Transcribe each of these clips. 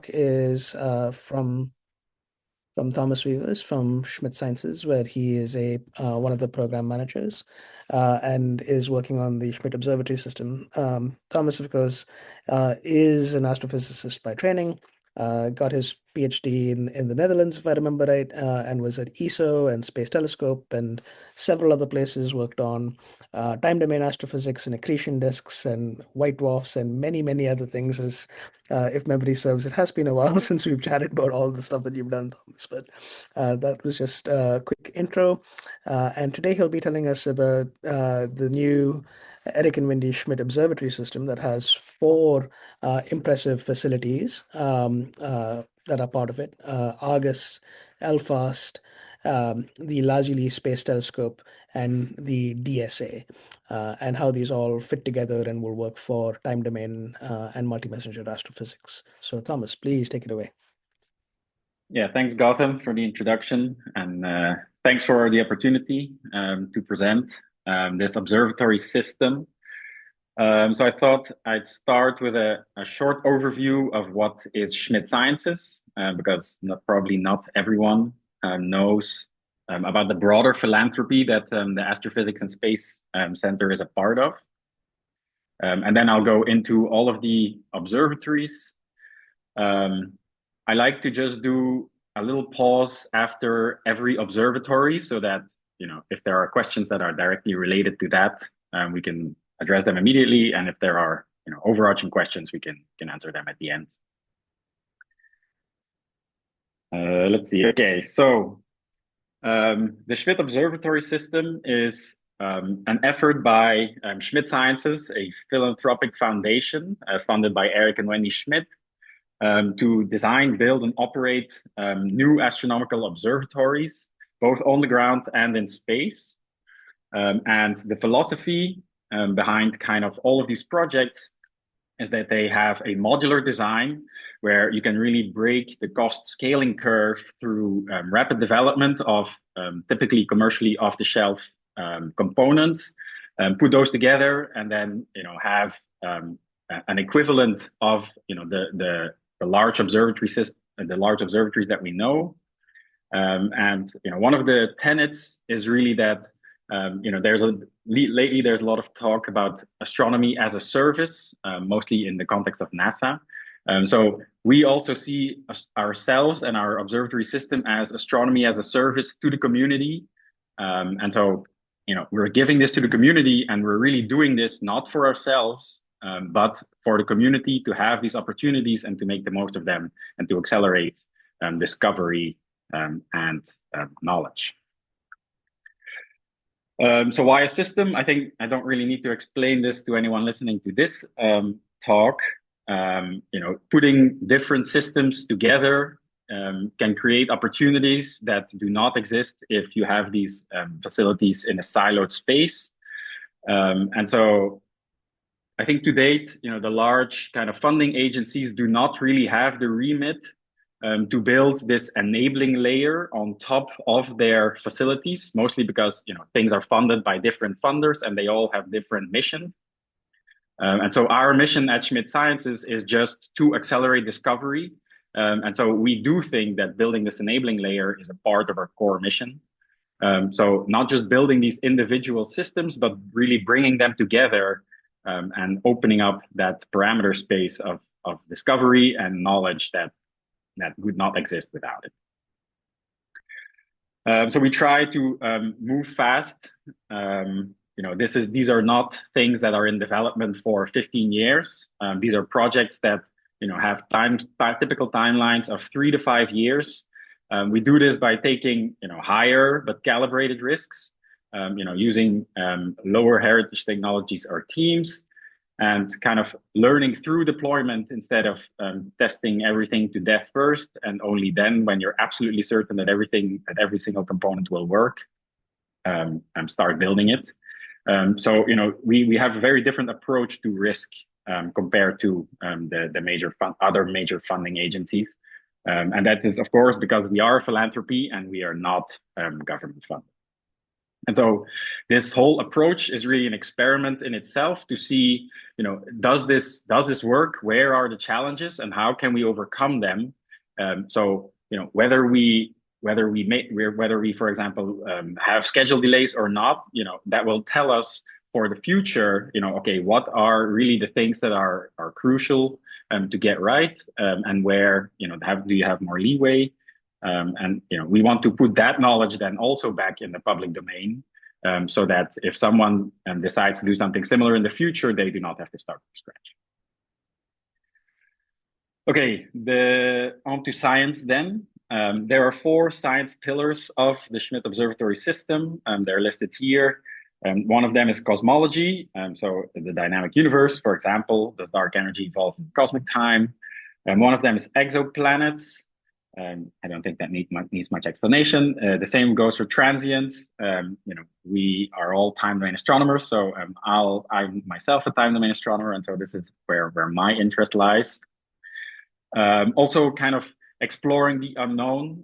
is from Thomas Wevers from Schmidt Sciences, where he is a one of the program managers and is working on the Schmidt Observatory system. Thomas, of course, is an astrophysicist by training. Got his PhD in the Netherlands, if I remember right, and was at ESO and Space Telescope and several other places. Worked on time domain astrophysics and accretion disks and white dwarfs and many, many other things. As if memory serves, it has been a while since we've chatted about all the stuff that you've done, Thomas. But that was just a quick intro. And today he'll be telling us about the new Eric and Wendy Schmidt Observatory system that has four impressive facilities that are part of it: Argus, LFAST, the Lazuli Space Telescope, and the DSA, and how these all fit together and will work for time domain and multi-messenger astrophysics. So, Thomas, please take it away. Yeah, thanks, Gautam, for the introduction, and thanks for the opportunity to present this observatory system. So I thought I'd start with a short overview of what is Schmidt Sciences, because probably not everyone knows about the broader philanthropy that the Astrophysics and Space Center is a part of. And then I'll go into all of the observatories. I like to just do a little pause after every observatory so that, if there are questions that are directly related to that, we can address them immediately. And if there are, overarching questions, we can answer them at the end. Let's see. Okay, so the Schmidt Observatory System is an effort by Schmidt Sciences, a philanthropic foundation funded by Eric and Wendy Schmidt, to design, build, and operate new astronomical observatories, both on the ground and in space. And the philosophy behind kind of all of these projects is that they have a modular design where you can really break the cost scaling curve through rapid development of typically commercially off-the-shelf components, put those together, and then have an equivalent of the large observatory system, the large observatories that we know. And one of the tenets is really that lately there's a lot of talk about astronomy as a service, mostly in the context of NASA. So we also see ourselves and our observatory system as astronomy as a service to the community. And so, we're giving this to the community, and we're really doing this not for ourselves, but for the community to have these opportunities and to make the most of them and to accelerate discovery and knowledge. So why a system? I think I don't really need to explain this to anyone listening to this talk. Putting different systems together can create opportunities that do not exist if you have these facilities in a siloed space. And so I think to date, the large kind of funding agencies do not really have the remit to build this enabling layer on top of their facilities, mostly because things are funded by different funders and they all have different missions. And so our mission at Schmidt Sciences is just to accelerate discovery. And so we do think that building this enabling layer is a part of our core mission. So not just building these individual systems, but really bringing them together and opening up that parameter space of discovery and knowledge that would not exist without it. So we try to move fast. These are not things that are in development for 15 years. These are projects that have typical timelines of 3 to 5 years. We do this by taking higher but calibrated risks, using lower heritage technologies or teams, and kind of learning through deployment instead of testing everything to death first, and only then, when you're absolutely certain that every single component will work, start building it. So we have a very different approach to risk compared to the other major funding agencies, and that is of course because we are a philanthropy and we are not government funded. And so this whole approach is really an experiment in itself to see, does this work? Where are the challenges, and how can we overcome them? So, whether we, for example, have schedule delays or not, that will tell us for the future, okay, what are really the things that are crucial to get right, and where, do you have more leeway? And we want to put that knowledge then also back in the public domain, so that if someone decides to do something similar in the future, they do not have to start from scratch. Okay, on to science then. There are 4 science pillars of the Schmidt Observatory system. They're listed here. One of them is cosmology, so the dynamic universe. For example, does dark energy evolve in cosmic time? And one of them is exoplanets. I don't think that needs much explanation. The same goes for transients. We are all time domain astronomers, so I'm myself a time domain astronomer, and so this is where my interest lies. Also, kind of exploring the unknown.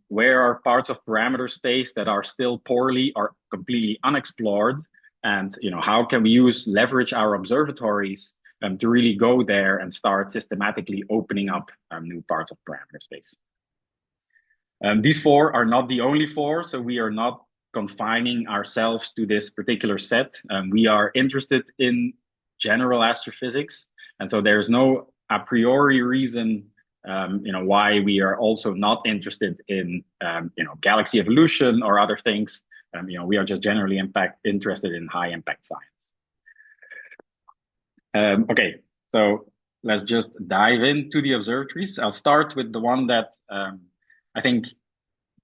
Where are parts of parameter space that are still poorly or completely unexplored, and how can we leverage our observatories to really go there and start systematically opening up new parts of parameter space. These 4 are not the only 4, so we are not confining ourselves to this particular set. We are interested in general astrophysics, and so there's no a priori reason why we are also not interested in galaxy evolution or other things. We are just generally interested in high impact science. Okay, so let's just dive into the observatories. I'll start with the one that I think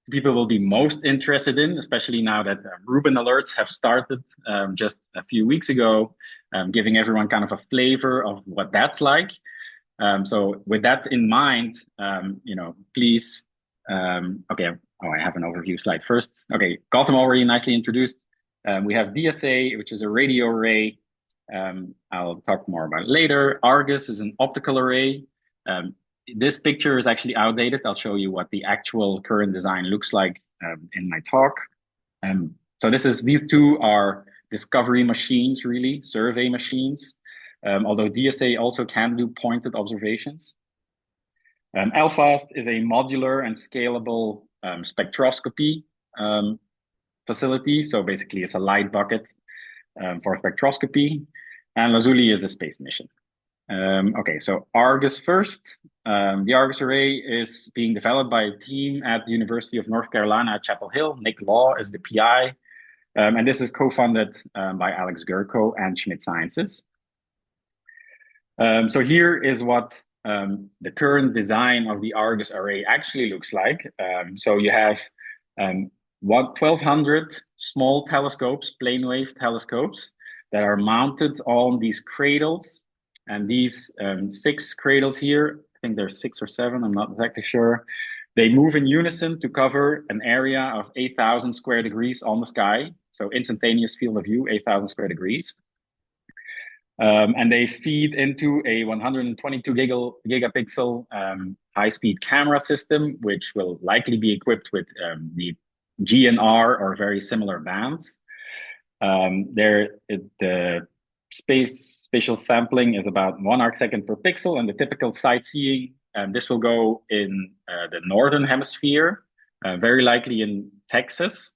people will be most interested in, especially now that Rubin alerts have started just a few weeks ago, giving everyone kind of a flavor of what that's like. So with that in mind, please, okay, I have an overview slide first. Okay, Gotham already nicely introduced. We have DSA, which is a radio array. I'll talk more about it later. Argus is an optical array. This picture is actually outdated. I'll show you what the actual current design looks like in my talk. So these 2 are discovery machines, really, survey machines. Although DSA also can do pointed observations. LFAST is a modular and scalable spectroscopy facility. So basically, it's a light bucket for spectroscopy. And Lazuli is a space mission. Okay, so Argus first. The Argus array is being developed by a team at the University of North Carolina at Chapel Hill. Nick Law is the PI. And this is co-funded by Alex Gurko and Schmidt Sciences. So here is what the current design of the Argus array actually looks like. So you have 1,200 small telescopes, plane wave telescopes, that are mounted on these cradles. And these 6 cradles here, I think there's 6 or 7, I'm not exactly sure. They move in unison to cover an area of 8,000 square degrees on the sky. So instantaneous field of view, 8,000 square degrees. And they feed into a 122 gigapixel high-speed camera system, which will likely be equipped with the GNR or very similar bands. The spatial sampling is about 1 arcsecond per pixel, and the typical sightseeing, this will go in the northern hemisphere, very likely in Texas.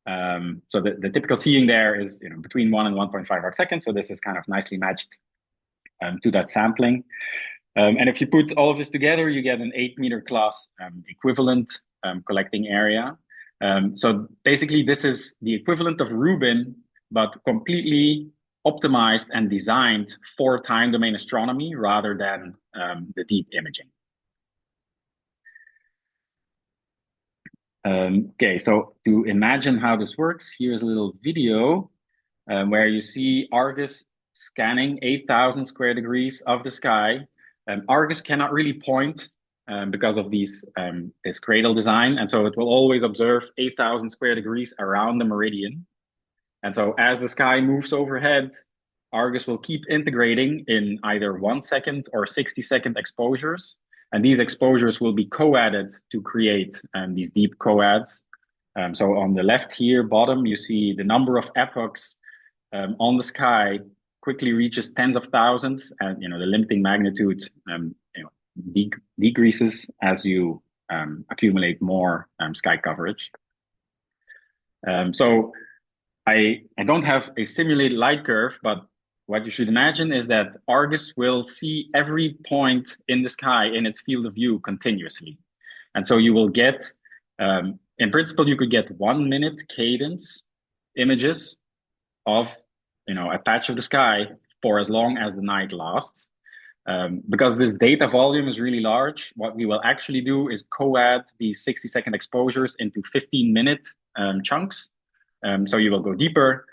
So the typical seeing there is between 1 and 1.5 arcseconds. So this is kind of nicely matched to that sampling. And if you put all of this together, you get an 8-meter class equivalent collecting area. So basically, this is the equivalent of Rubin, but completely optimized and designed for time domain astronomy rather than the deep imaging. Okay, so to imagine how this works, here's a little video where you see Argus scanning 8,000 square degrees of the sky. Argus cannot really point because of this cradle design, and so it will always observe 8,000 square degrees around the meridian. And so as the sky moves overhead, Argus will keep integrating in either 1 second or 60-second exposures. And these exposures will be co-added to create these deep coads. So on the left here, bottom, you see the number of epochs on the sky quickly reaches tens of thousands, and the limiting magnitude decreases as you accumulate more sky coverage. So I don't have a simulated light curve, but what you should imagine is that Argus will see every point in the sky in its field of view continuously. And so you will get, in principle, you could get 1 minute cadence images of, a patch of the sky for as long as the night lasts. Because this data volume is really large, what we will actually do is co-add these 60-second exposures into 15-minute chunks. So you will go deeper.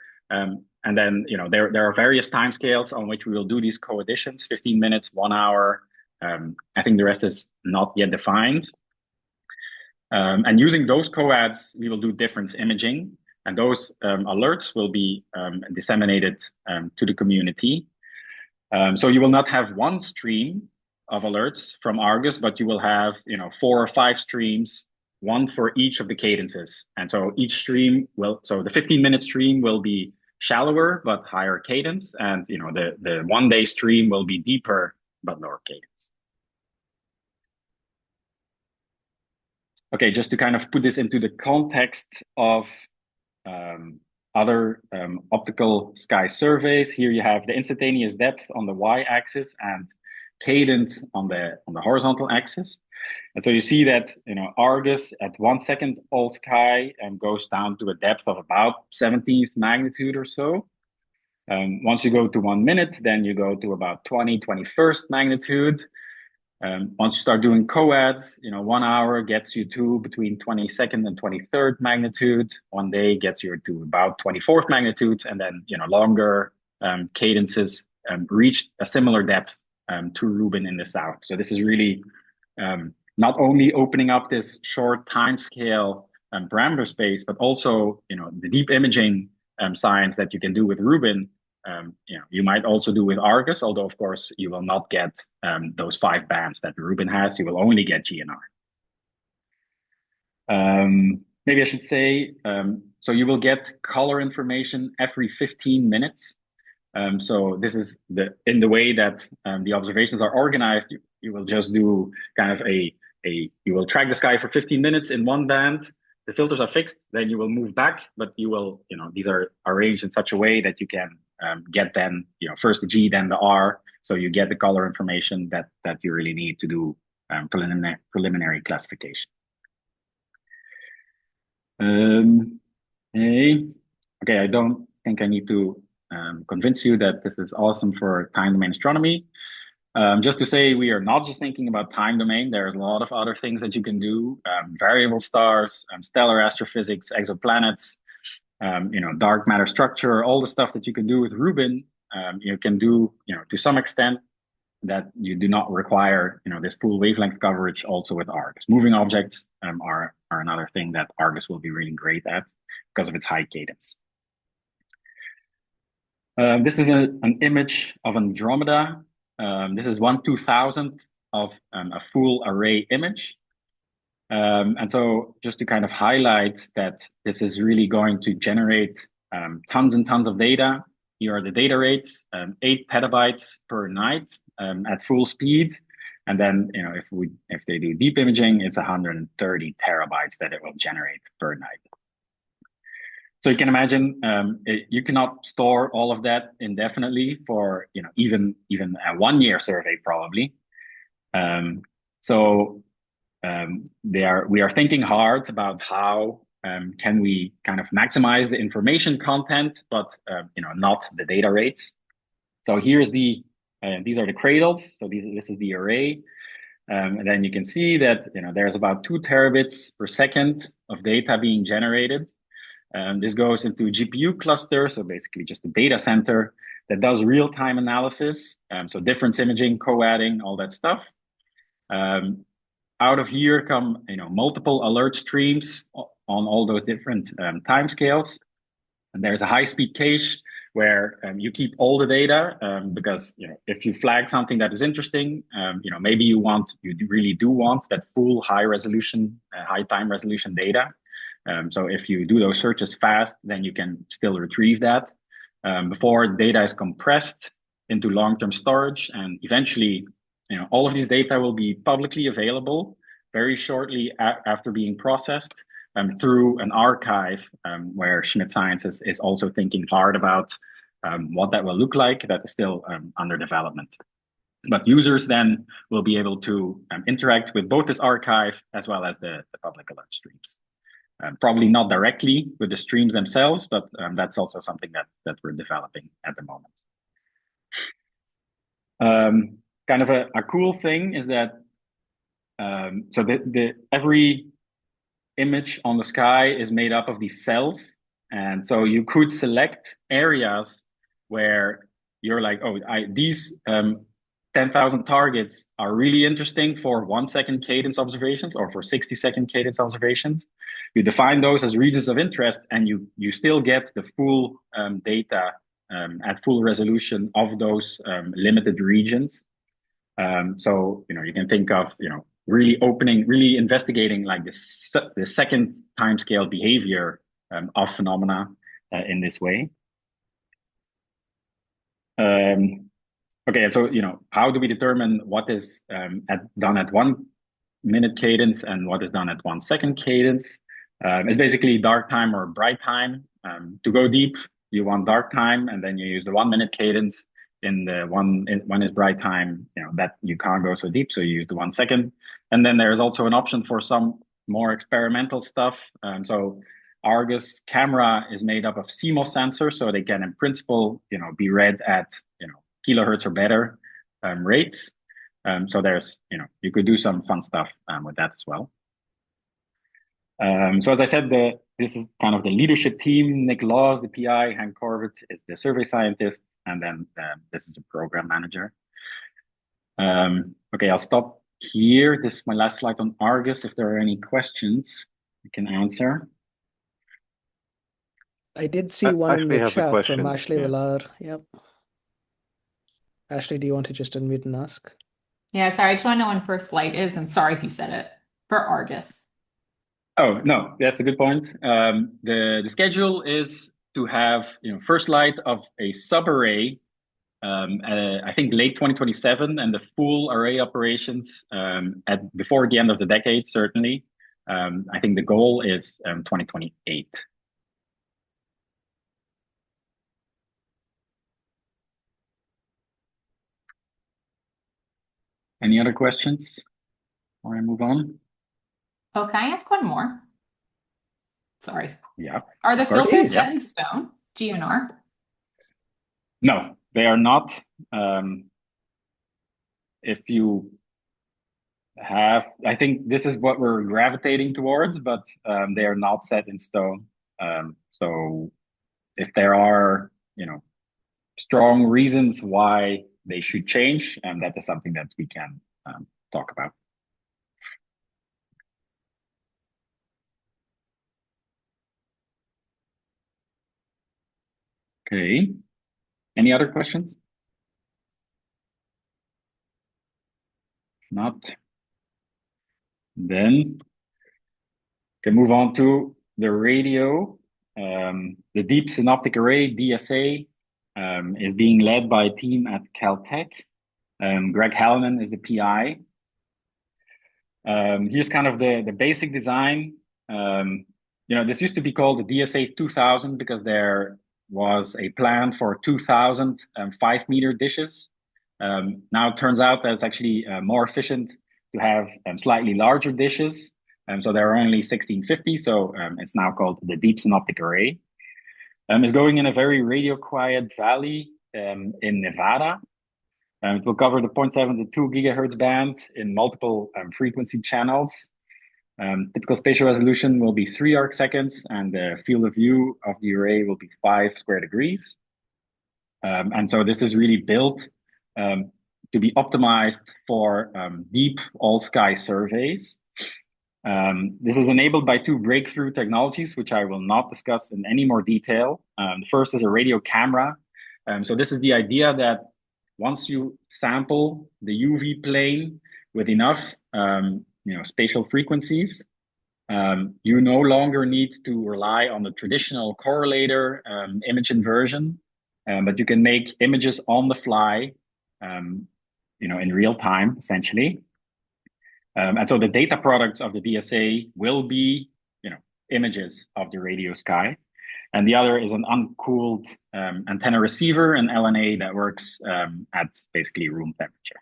And then, there are various timescales on which we will do these co-additions, 15 minutes, 1 hour. I think the rest is not yet defined. And using those co-ads, we will do difference imaging. And those alerts will be disseminated to the community. So you will not have one stream of alerts from Argus, but you will have, 4 or 5 streams, one for each of the cadences. And so each stream so the 15-minute stream will be shallower, but higher cadence. And, the 1-day stream will be deeper, but lower cadence. Okay, just to kind of put this into the context of other optical sky surveys. Here you have the instantaneous depth on the y-axis and cadence on the horizontal axis. And so you see that Argus at 1 second all sky goes down to a depth of about 17th magnitude or so. Once you go to 1 minute, then you go to about 21st magnitude. Once you start doing co-ads, 1 hour gets you to between 22nd and 23rd magnitude. 1 day gets you to about 24th magnitude, and then longer cadences reach a similar depth to Rubin in the south. So this is really not only opening up this short time scale parameter space, but also the deep imaging science that you can do with Rubin. You might also do with Argus, although of course you will not get those 5 bands that Rubin has. You will only get GNR. Maybe I should say, so you will get color information every 15 minutes. So this is in the way that the observations are organized. You will just do kind of you will track the sky for 15 minutes in one band. The filters are fixed, then you will move back, but you will, these are arranged in such a way that you can get then, first the G, then the R. So you get the color information that you really need to do preliminary classification. Okay, I don't think I need to convince you that this is awesome for time domain astronomy. Just to say, we are not just thinking about time domain. There's a lot of other things that you can do. Variable stars, stellar astrophysics, exoplanets, dark matter structure, all the stuff that you can do with Rubin, you can do, to some extent that you do not require, this full wavelength coverage also with Argus. Moving objects are another thing that Argus will be really great at because of its high cadence. This is an image of Andromeda. This is 1/2000th of a full array image. And so just to kind of highlight that this is really going to generate tons and tons of data. Here are the data rates, 8 petabytes per night at full speed. And then, if they do deep imaging, it's 130 terabytes that it will generate per night. So you can imagine you cannot store all of that indefinitely for even a 1-year survey probably. We are thinking hard about how can we kind of maximize the information content, but not the data rates. So here's these are the cradles. So this is the array. And then you can see that there's about 2 terabits per second of data being generated. This goes into a GPU cluster, so basically just a data center that does real-time analysis, so difference imaging, co-adding, all that stuff. Out of here come multiple alert streams on all those different timescales, and there's a high-speed cache where you keep all the data because if you flag something that is interesting, maybe you really do want that full high resolution, high time resolution data. So if you do those searches fast, then you can still retrieve that before data is compressed into long-term storage, and eventually, all of these data will be publicly available very shortly after being processed through an archive where Schmidt Sciences is also thinking hard about what that will look like. That is still under development. But users then will be able to interact with both this archive as well as the public alert streams. Probably not directly with the streams themselves, but that's also something that we're developing at the moment. Kind of a cool thing is that so every image on the sky is made up of these cells, and so you could select areas where you're like, oh, these 10,000 targets are really interesting for 1 second cadence observations or for 60-second cadence observations. You define those as regions of interest, and you still get the full data at full resolution of those limited regions. So you can think of really investigating like the second timescale behavior of phenomena in this way. Okay, and so how do we determine what is done at 1 minute cadence and what is done at 1 second cadence? It's basically dark time or bright time. To go deep, you want dark time, and then you use the 1 minute cadence. In the one is bright time, that you can't go so deep, so you use the 1 second. And then there's also an option for some more experimental stuff. So Argus camera is made up of CMOS sensors, so they can in principle, be read at kilohertz or better rates. So there's, you could do some fun stuff with that as well. So as I said, this is kind of the leadership team. Nick Laws, the PI, Hank Corvett is the survey scientist, and then this is the program manager. Okay, I'll stop here. This is my last slide on Argus. If there are any questions, I can answer. I did see one in the chat from Ashley yeah. Villar. Yep. Ashley, do you want to just unmute and ask? Yeah, sorry, I just want to know when first light is, and sorry if you said it, for Argus. Oh, no, that's a good point. The schedule is to have first light of a subarray, I think late 2027, and the full array operations before the end of the decade, certainly. I think the goal is 2028. Any other questions before I move on? Oh, can I ask one more? Sorry. Yeah. Are the filters set in stone, GNR? No, they are not. If you have, I think this is what we're gravitating towards, but they are not set in stone. So if there are, strong reasons why they should change, and that is something that we can talk about. Okay. Any other questions? Not. Then can move on to the radio. The Deep Synoptic Array, DSA, is being led by a team at Caltech. Greg Hallinan is the PI. Here's kind of the basic design. This used to be called the DSA 2000 because there was a plan for 2,000 5-meter dishes. Now it turns out that it's actually more efficient to have slightly larger dishes. So there are only 1650, so it's now called the Deep Synoptic Array. It's going in a very radio quiet valley in Nevada. It will cover the 0.7 to 2 gigahertz band in multiple frequency channels. Typical spatial resolution will be 3 arc seconds, and the field of view of the array will be 5 square degrees. And so this is really built to be optimized for deep all-sky surveys. This is enabled by 2 breakthrough technologies, which I will not discuss in any more detail. The first is a radio camera. So this is the idea that once you sample the UV plane with enough spatial frequencies, you no longer need to rely on the traditional correlator image inversion, but you can make images on the fly, in real time, essentially. And so the data products of the DSA will be, images of the radio sky. And the other is an uncooled antenna receiver, an LNA that works at basically room temperature.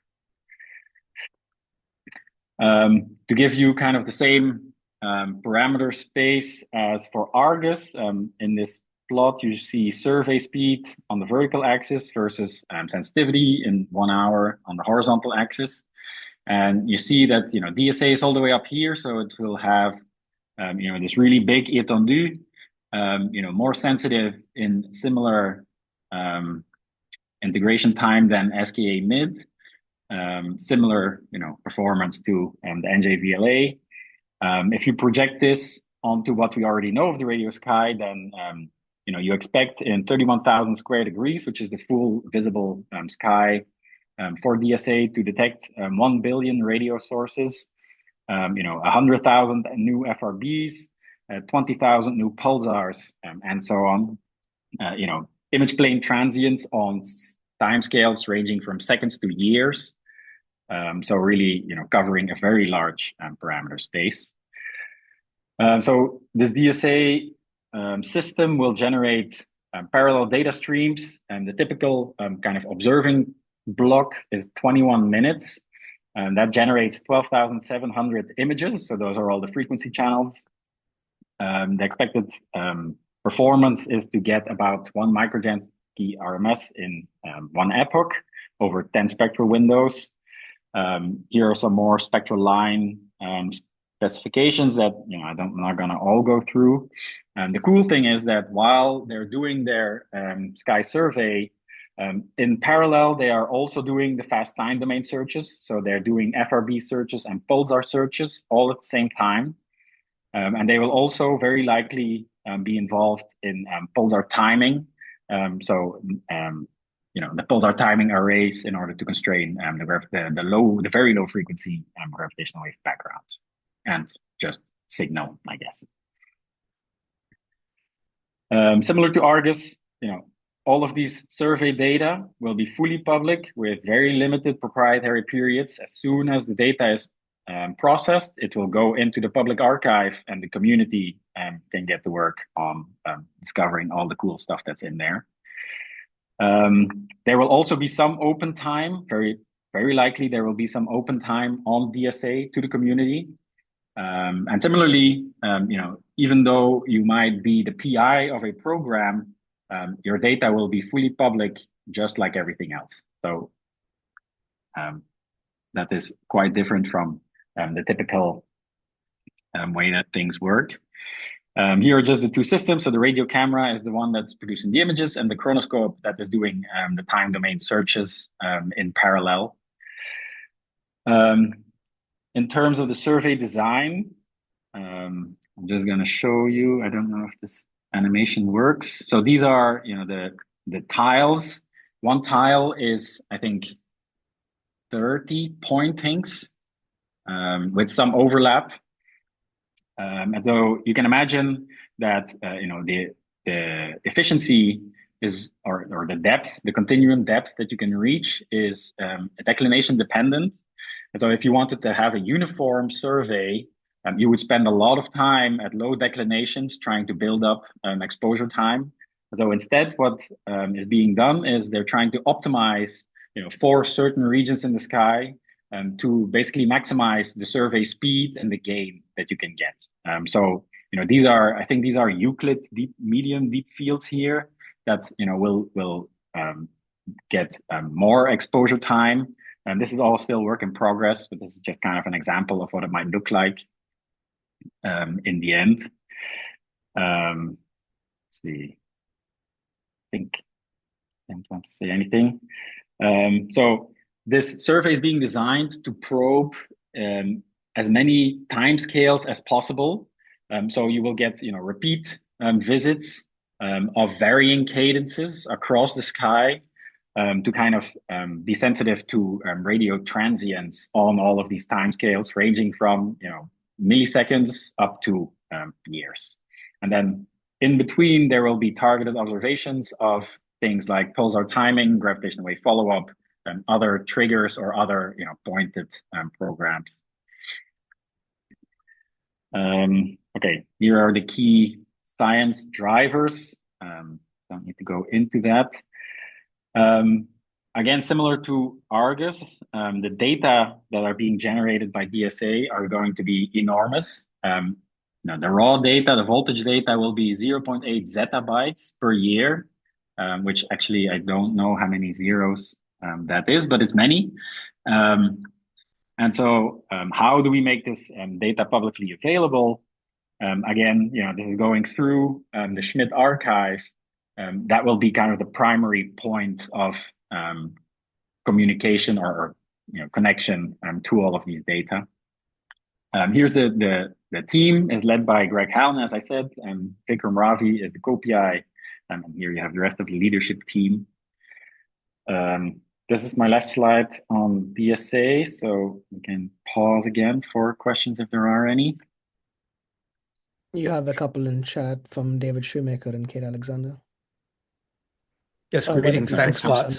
To give you kind of the same parameter space as for Argus, in this plot, you see survey speed on the vertical axis versus sensitivity in 1 hour on the horizontal axis. And you see that, DSA is all the way up here, so it will have, this really big étendue, more sensitive in similar integration time than SCiMMA, similar, performance to the NJVLA. If you project this onto what we already know of the radio sky, then you expect in 31,000 square degrees, which is the full visible sky, for DSA to detect 1 billion radio sources, 100,000 new FRBs, 20,000 new pulsars, and so on. Image plane transients on timescales ranging from seconds to years. So really, covering a very large parameter space. So this DSA system will generate parallel data streams, and the typical kind of observing block is 21 minutes. And that generates 12,700 images. So those are all the frequency channels. The expected performance is to get about 1 microgenski RMS in 1 epoch over 10 spectral windows. Here are some more spectral line specifications that I'm not going to all go through. And the cool thing is that while they're doing their sky survey, in parallel, they are also doing the fast time domain searches. So they're doing FRB searches and pulsar searches all at the same time. And they will also very likely be involved in pulsar timing. The pulsar timing arrays in order to constrain the very low frequency gravitational wave background and just signal, I guess. Similar to Argus, all of these survey data will be fully public with very limited proprietary periods. As soon as the data is processed, it will go into the public archive, and the community can get to work on discovering all the cool stuff that's in there. There will also be some open time, very, very likely there will be some open time on DSA to the community. And similarly, even though you might be the PI of a program, your data will be fully public, just like everything else. So that is quite different from the typical way that things work. Here are just the two systems. So the radio camera is the one that's producing the images, and the chronoscope that is doing the time domain searches in parallel. In terms of the survey design, I'm just going to show you. I don't know if this animation works. So these are, the tiles. One tile is, I think, 30 pointings with some overlap. And so you can imagine that the efficiency is, or the depth, the continuum depth that you can reach is declination dependent. And so if you wanted to have a uniform survey, you would spend a lot of time at low declinations trying to build up exposure time. So instead, what is being done is they're trying to optimize, for certain regions in the sky to basically maximize the survey speed and the gain that you can get. So these are, I think these are Euclid medium deep fields here that will get more exposure time. And this is all still work in progress, but this is just kind of an example of what it might look like in the end. Let's see. I think I don't want to say anything. So this survey is being designed to probe as many timescales as possible. So you will get repeat visits of varying cadences across the sky to kind of be sensitive to radio transients on all of these timescales, ranging from milliseconds up to years. And then in between, there will be targeted observations of things like pulsar timing, gravitational wave follow-up, and other triggers or other pointed programs. Okay, here are the key science drivers. Don't need to go into that. Again, similar to Argus, the data that are being generated by DSA are going to be enormous. Now, the raw data, the voltage data will be 0.8 zettabytes per year, which actually I don't know how many zeros that is, but it's many. And so how do we make this data publicly available? Again, this is going through the Schmidt archive. That will be kind of the primary point of communication or connection to all of these data. Here's the team is led by Greg Hallen, as I said, and Vikram Ravi is the co-PI, and here you have the rest of the leadership team. This is my last slide on DSA, so we can pause again for questions if there are any. You have a couple in chat from David Shoemaker and Kate Alexander. Yes, greetings. Thanks a lot.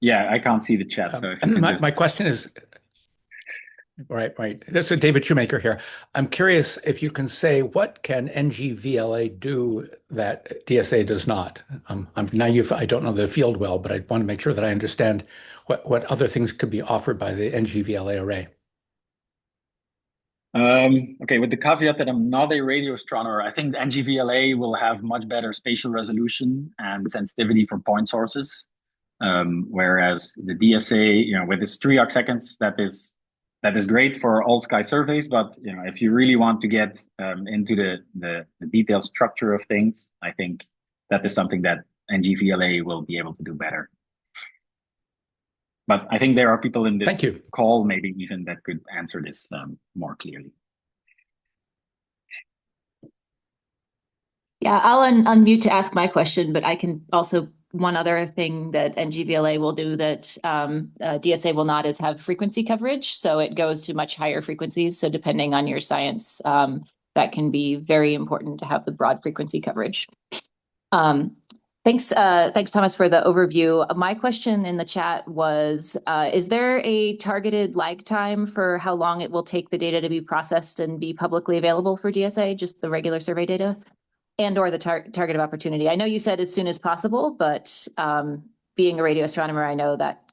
Yeah, I can't see the chat. So my question is, right. This is David Shoemaker here. I'm curious if you can say what can NGVLA do that DSA does not. I'm naive. I don't know the field well, but I want to make sure that I understand what other things could be offered by the NGVLA array. Okay, with the caveat that I'm not a radio astronomer, I think the NGVLA will have much better spatial resolution and sensitivity for point sources. Whereas the DSA, with its 3 arcseconds, that is great for all sky surveys. But if you really want to get into the detailed structure of things, I think that is something that NGVLA will be able to do better. But I think there are people in this call, maybe even that could answer this more clearly. Yeah, I'll unmute to ask my question, but I can also, one other thing that NGVLA will do that DSA will not is have frequency coverage. So it goes to much higher frequencies. So depending on your science, that can be very important to have the broad frequency coverage. Thanks, Thomas, for the overview. My question in the chat was, is there a targeted lag time for how long it will take the data to be processed and be publicly available for DSA, just the regular survey data, and or the target of opportunity? I know you said as soon as possible, but being a radio astronomer, I know that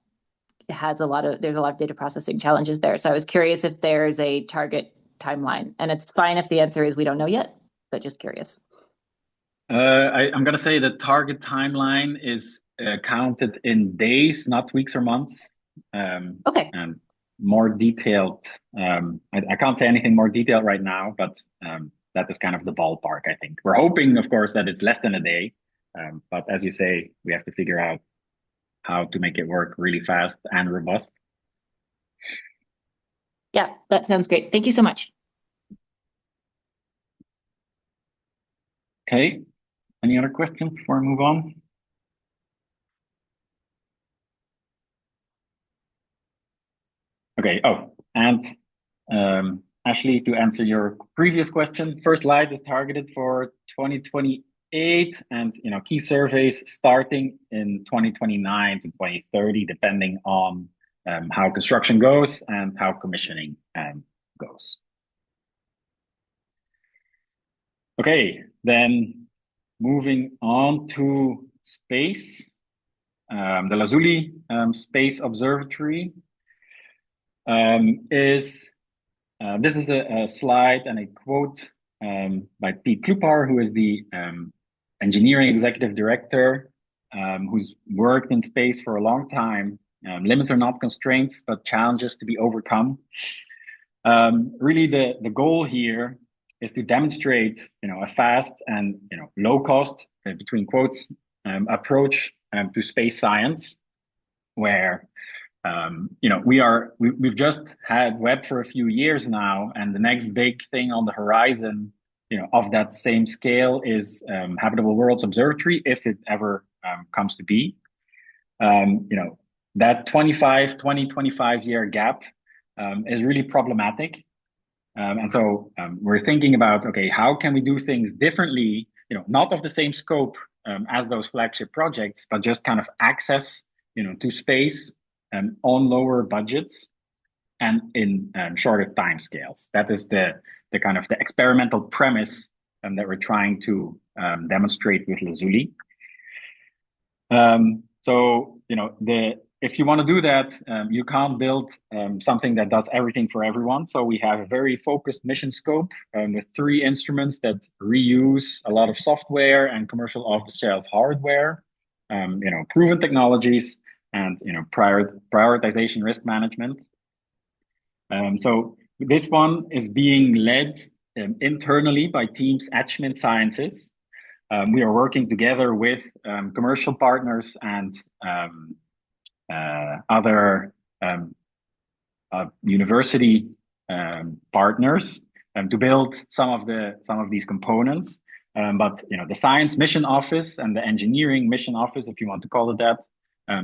there's a lot of data processing challenges there. So I was curious if there's a target timeline, and it's fine if the answer is we don't know yet, but just curious. I'm going to say the target timeline is counted in days, not weeks or months. Okay. And more detailed, I can't say anything more detailed right now, but that is kind of the ballpark, I think. We're hoping, of course, that it's less than a day. But as you say, we have to figure out how to make it work really fast and robust. Yeah, that sounds great. Thank you so much. Okay. Any other questions before I move on? Okay. Oh, and Ashley, to answer your previous question, first light is targeted for 2028, and key surveys starting in 2029 to 2030, depending on how construction goes and how commissioning goes. Okay, then moving on to space, the Lazuli Space Observatory this is a slide and a quote by Pete Klupar, who is the engineering executive director, who's worked in space for a long time. Limits are not constraints, but challenges to be overcome. Really, the goal here is to demonstrate, a fast and low cost, between quotes, approach to space science, where we've just had Webb for a few years now, and the next big thing on the horizon, of that same scale is Habitable Worlds Observatory, if it ever comes to be. That 25 year gap is really problematic. And so we're thinking about, okay, how can we do things differently, not of the same scope as those flagship projects, but just kind of access, to space on lower budgets and in shorter timescales. That is the kind of the experimental premise that we're trying to demonstrate with Lazuli. So, if you want to do that, you can't build something that does everything for everyone. So we have a very focused mission scope with 3 instruments that reuse a lot of software and commercial off-the-shelf hardware, proven technologies, and prioritization risk management. So this one is being led internally by teams at Schmidt Sciences. We are working together with commercial partners and other university partners to build some of these components. But the science mission office and the engineering mission office, if you want to call it that,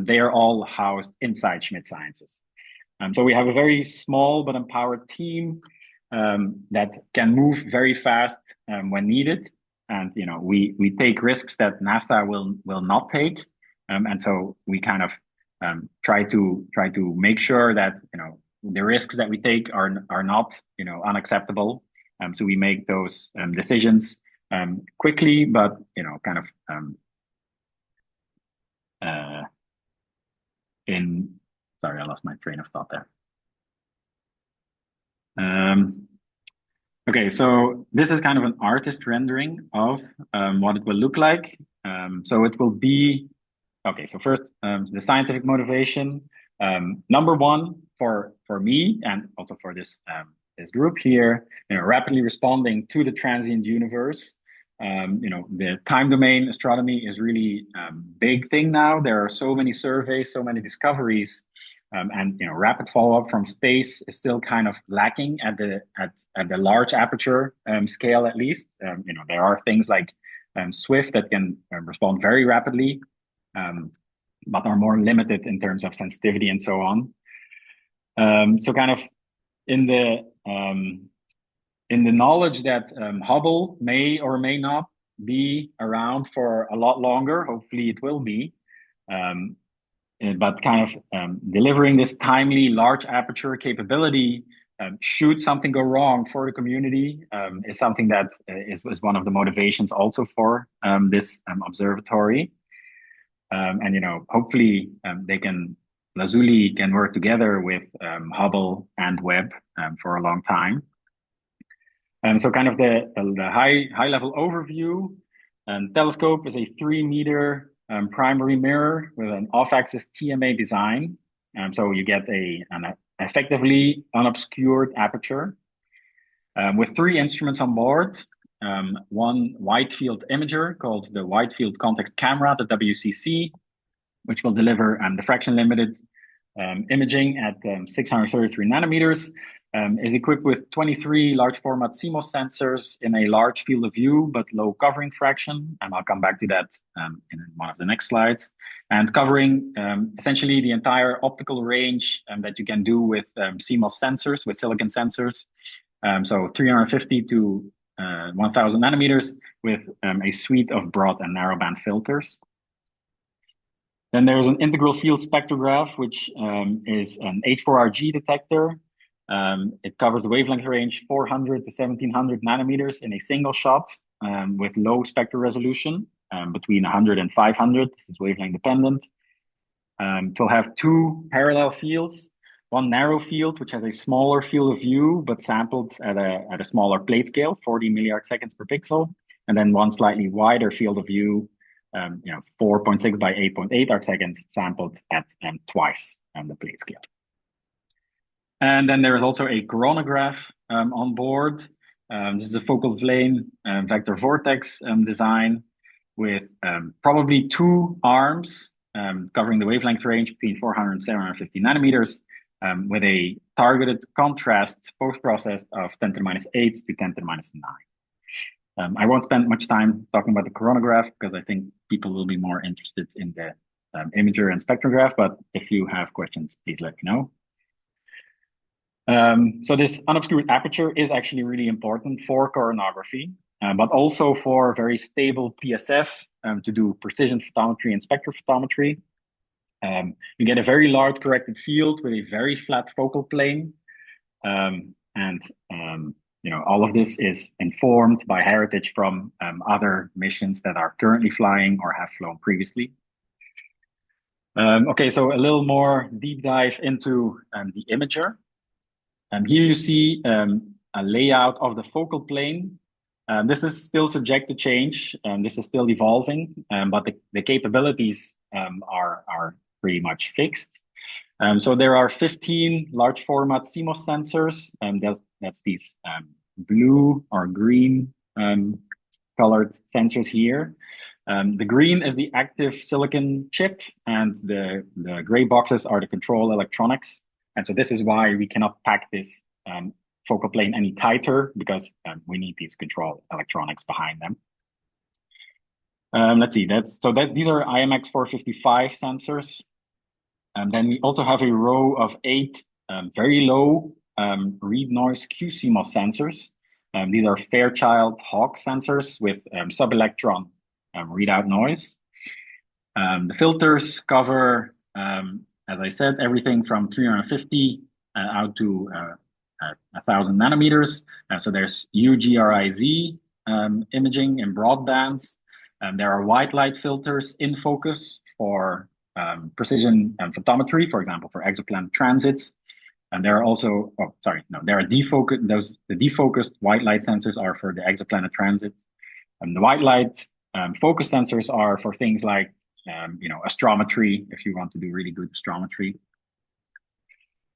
they are all housed inside Schmidt Sciences. So we have a very small but empowered team that can move very fast when needed. And we take risks that NASA will not take, and so we kind of try to make sure that the risks that we take are not unacceptable. So we make those decisions quickly, but kind of sorry, I lost my train of thought there. Okay, so this is kind of an artist rendering of what it will look like. So it will be, okay, so first, the scientific motivation. Number one for me and also for this group here, rapidly responding to the transient universe. The time domain astronomy is really a big thing now. There are so many surveys, so many discoveries. And rapid follow-up from space is still kind of lacking at the large aperture scale, at least. There are things like Swift that can respond very rapidly, but are more limited in terms of sensitivity and so on. So kind of in the knowledge that Hubble may or may not be around for a lot longer. Hopefully, it will be. But kind of delivering this timely large aperture capability, should something go wrong for the community, is something that is one of the motivations also for this observatory. And hopefully Lazuli can work together with Hubble and Webb for a long time. So kind of the high level overview. Telescope is a 3-meter primary mirror with an off-axis TMA design. So you get an effectively unobscured aperture with 3 instruments on board. One wide field imager called the Wide Field Context Camera, the WCC, which will deliver diffraction limited imaging at 633 nanometers, is equipped with 23 large format CMOS sensors in a large field of view, but low covering fraction. And I'll come back to that in one of the next slides. And covering essentially the entire optical range that you can do with CMOS sensors, with silicon sensors. So 350 to 1000 nanometers with a suite of broad and narrowband filters. Then there's an integral field spectrograph, which is an H4RG detector. It covers the wavelength range 400 to 1700 nanometers in a single shot with low spectral resolution between 100 and 500. This is wavelength dependent. It will have 2 parallel fields, one narrow field, which has a smaller field of view, but sampled at a smaller plate scale, 40 milliarc seconds per pixel, and then one slightly wider field of view, 4.6 by 8.8 arc seconds, sampled at twice the plate scale. And then there is also a coronagraph on board. This is a focal plane vector vortex design with probably 2 arms covering the wavelength range between 400 and 750 nanometers with a targeted contrast post-processed of 10 to the minus 8 to 10 to the minus 9. I won't spend much time talking about the coronagraph because I think people will be more interested in the imager and spectrograph, but if you have questions, please let me know. So this unobscured aperture is actually really important for coronography, but also for very stable PSF to do precision photometry and spectrophotometry. You get a very large corrected field with a very flat focal plane. You know, all of this is informed by heritage from other missions that are currently flying or have flown previously. Okay, so a little more deep dive into the imager. Here you see a layout of the focal plane. This is still subject to change. This is still evolving, but the capabilities are pretty much fixed. So there are 15 large format CMOS sensors, and that's these blue or green colored sensors here. The green is the active silicon chip, and the gray boxes are the control electronics. And so this is why we cannot pack this focal plane any tighter, because we need these control electronics behind them. Let's see, these are IMX 455 sensors. And then we also have a row of 8 very low read noise QCMOS sensors. These are Fairchild Hawk sensors with sub-electron readout noise. The filters cover, as I said, everything from 350 out to 1,000 nanometers. So there's UGRIZ imaging in broadbands. There are white light filters in focus for precision photometry, for example, for exoplanet transits. And there are also, there are defocused, the defocused white light sensors are for the exoplanet transits. And the white light focus sensors are for things like, astrometry, if you want to do really good astrometry.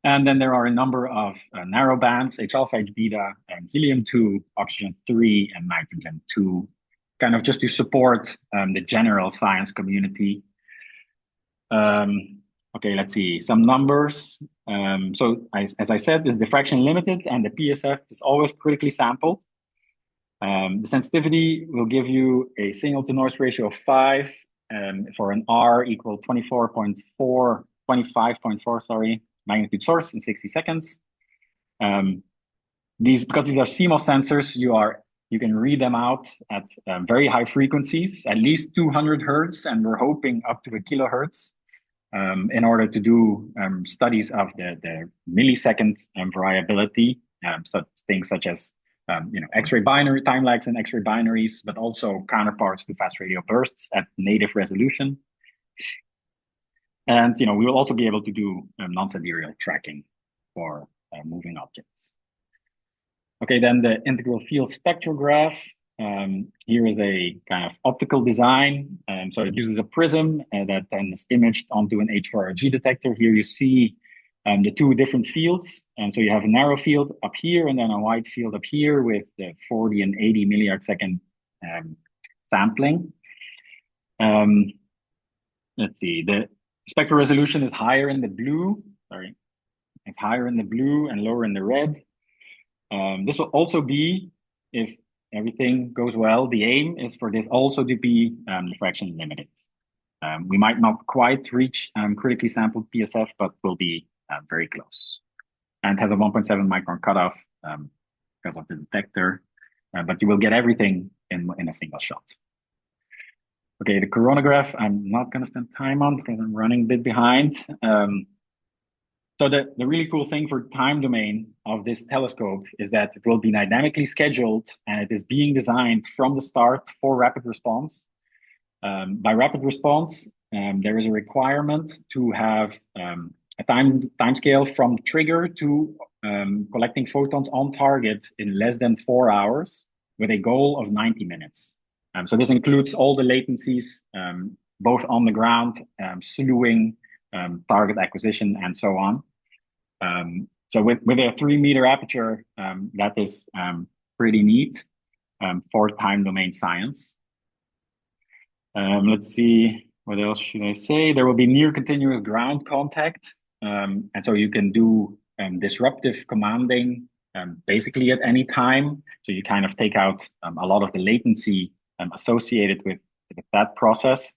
And then there are a number of narrow bands, H-alpha, H-beta, helium-2, oxygen-3, and nitrogen-2, kind of just to support the general science community. Okay, let's see, some numbers. As I said, this diffraction limited, and the PSF is always critically sampled. The sensitivity will give you a signal to noise ratio of 5, for an R equal 25.4, magnitude source in 60 seconds. Because these are CMOS sensors, you can read them out at very high frequencies, at least 200 hertz, and we're hoping up to a kilohertz, in order to do studies of the millisecond variability, so things such as X-ray binary time lags and X-ray binaries, but also counterparts to fast radio bursts at native resolution. And we will also be able to do non-sidereal tracking for moving objects. Okay, then the integral field spectrograph. Here is a kind of optical design. So it uses a prism that then is imaged onto an H4RG detector. Here you see the 2 different fields. And so you have a narrow field up here and then a wide field up here with the 40 and 80 milliarc second sampling. Let's see, the spectral resolution is higher in the blue. It's higher in the blue and lower in the red. This will also be, if everything goes well, the aim is for this also to be diffraction limited. We might not quite reach critically sampled PSF, but will be very close. And has a 1.7 micron cutoff because of the detector, but you will get everything in a single shot. Okay, the coronagraph, I'm not going to spend time on because I'm running a bit behind. So the really cool thing for time domain of this telescope is that it will be dynamically scheduled, and it is being designed from the start for rapid response. By rapid response, there is a requirement to have a time scale from trigger to collecting photons on target in less than 4 hours with a goal of 90 minutes. So this includes all the latencies, both on the ground, slewing, target acquisition, and so on. So with a 3-meter aperture, that is pretty neat for time domain science. Let's see, what else should I say? There will be near continuous ground contact. And so you can do disruptive commanding basically at any time. So you kind of take out a lot of the latency associated with that process.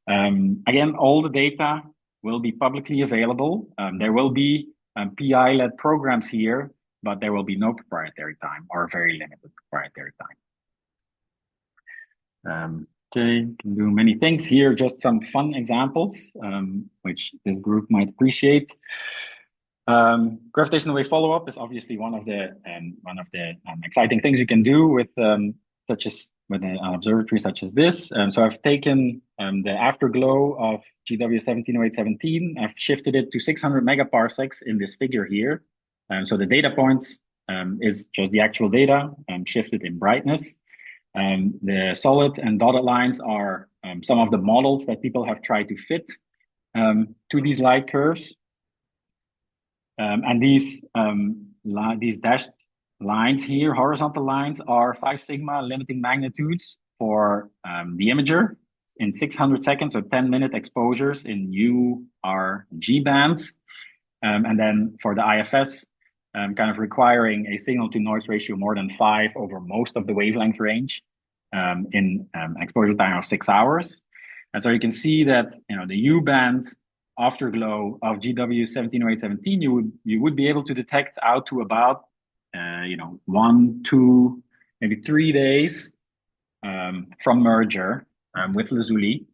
Again, all the data will be publicly available. There will be PI-led programs here, but there will be no proprietary time or very limited proprietary time. Okay, can do many things here. Just some fun examples, which this group might appreciate. Gravitational wave follow-up is obviously one of the exciting things you can do with with an observatory such as this. So I've taken the afterglow of GW 170817. I've shifted it to 600 megaparsecs in this figure here. So the data points is just the actual data shifted in brightness. The solid and dotted lines are some of the models that people have tried to fit to these light curves. And these dashed lines here, horizontal lines, are 5 sigma limiting magnitudes for the imager in 600 seconds, or 10-minute exposures in U, R, G bands. And then for the IFS, kind of requiring a signal-to-noise ratio more than 5 over most of the wavelength range in exposure time of 6 hours. And so you can see that, the U band afterglow of GW 170817, you would be able to detect out to about 1, 2, maybe 3 days from merger with lazuli.